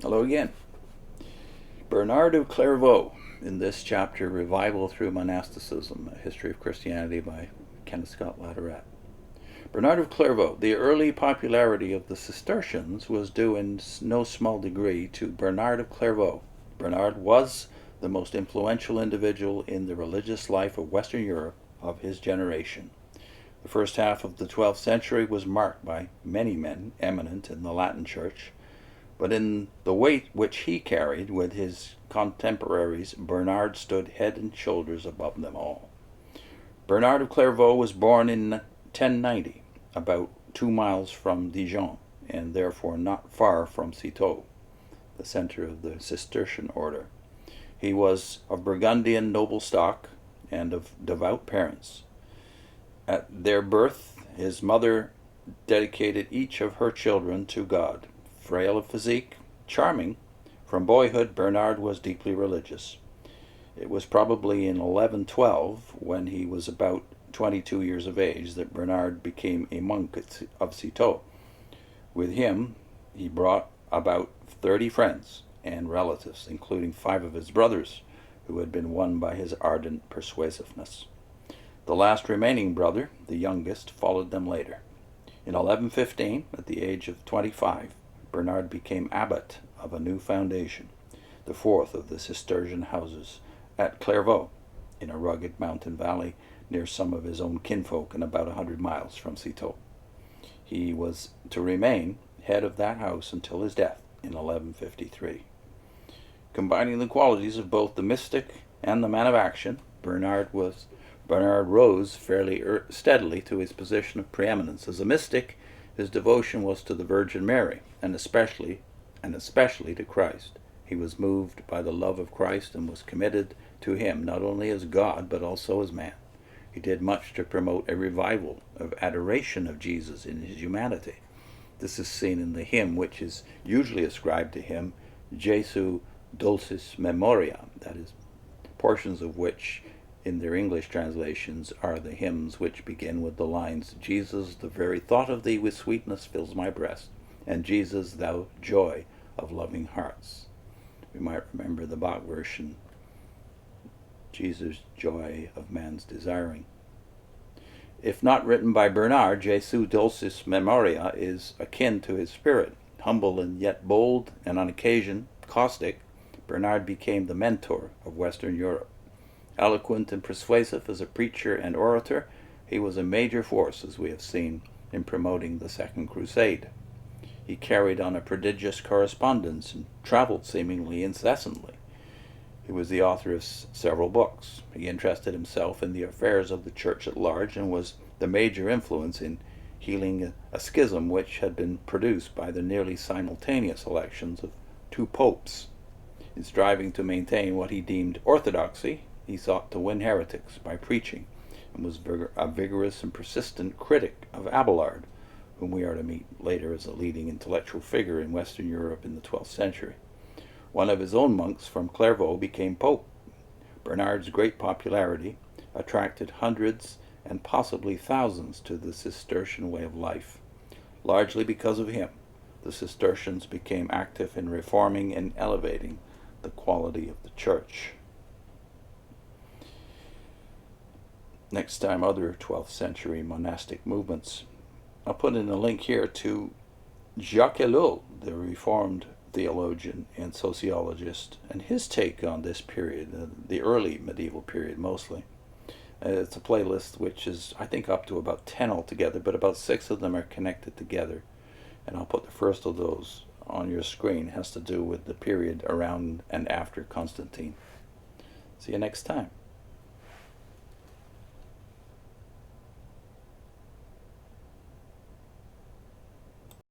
Hello again. Bernard of Clairvaux. In this chapter, Revival Through Monasticism, A History of Christianity by Kenneth Latourette. Bernard of Clairvaux. The early popularity of the Cistercians was due in no small degree to Bernard of Clairvaux. Bernard was the most influential individual in the religious life of Western Europe of his generation. The first half of the 12th century was marked by many men eminent in the Latin Church, but in the weight which he carried with his contemporaries, Bernard stood head and shoulders above them all. Bernard of Clairvaux was born in 1090, about 2 miles from Dijon, and therefore not far from Citeaux, the center of the Cistercian order. He was of Burgundian noble stock and of devout parents. At their birth, his mother dedicated each of her children to God. Frail of physique, charming, from boyhood Bernard was deeply religious. It was probably in 1112, when he was about 22 years of age, that Bernard became a monk of Citeaux. With him, he brought about 30 friends and relatives, including 5 of his brothers, who had been won by his ardent persuasiveness. The last remaining brother, the youngest, followed them later. In 1115, at the age of 25, Bernard became abbot of a new foundation, the 4th of the Cistercian houses, at Clairvaux, in a rugged mountain valley near some of his own kinfolk and about 100 miles from Citeaux. He was to remain head of that house until his death in 1153. Combining the qualities of both the mystic and the man of action, Bernard rose fairly steadily to his position of preeminence. As a mystic, his devotion was to the Virgin Mary, and especially to Christ. He was moved by the love of Christ and was committed to him not only as God but also as man. He did much to promote a revival of adoration of Jesus in his humanity. This is seen in the hymn which is usually ascribed to him, Jesu Dulcis Memoria, that is, portions of which in their English translations are the hymns which begin with the lines, Jesus, the very thought of thee with sweetness fills my breast, and Jesus, thou joy of loving hearts. We might remember the Bach version, Jesus, joy of man's desiring. If not written by Bernard, Jesu Dulcis Memoria is akin to his spirit. Humble and yet bold, and on occasion caustic, Bernard became the mentor of Western Europe. Eloquent and persuasive as a preacher and orator, he was a major force, as we have seen, in promoting the Second Crusade. He carried on a prodigious correspondence and traveled seemingly incessantly. He was the author of several books. He interested himself in the affairs of the Church at large and was the major influence in healing a schism which had been produced by the nearly simultaneous elections of 2 popes. In striving to maintain what he deemed orthodoxy, he sought to win heretics by preaching, and was a vigorous and persistent critic of Abelard, whom we are to meet later as a leading intellectual figure in Western Europe in the 12th century. One of his own monks from Clairvaux became pope. Bernard's great popularity attracted hundreds and possibly thousands to the Cistercian way of life. Largely because of him, the Cistercians became active in reforming and elevating the quality of the church. Next time, other 12th century monastic movements. I'll put in a link here to Jacques Ellul, the Reformed theologian and sociologist, and his take on this period, the early medieval period mostly. It's a playlist which is, I think, up to about 10 altogether, but about 6 of them are connected together. And I'll put the first of those on your screen. It has to do with the period around and after Constantine. See you next time.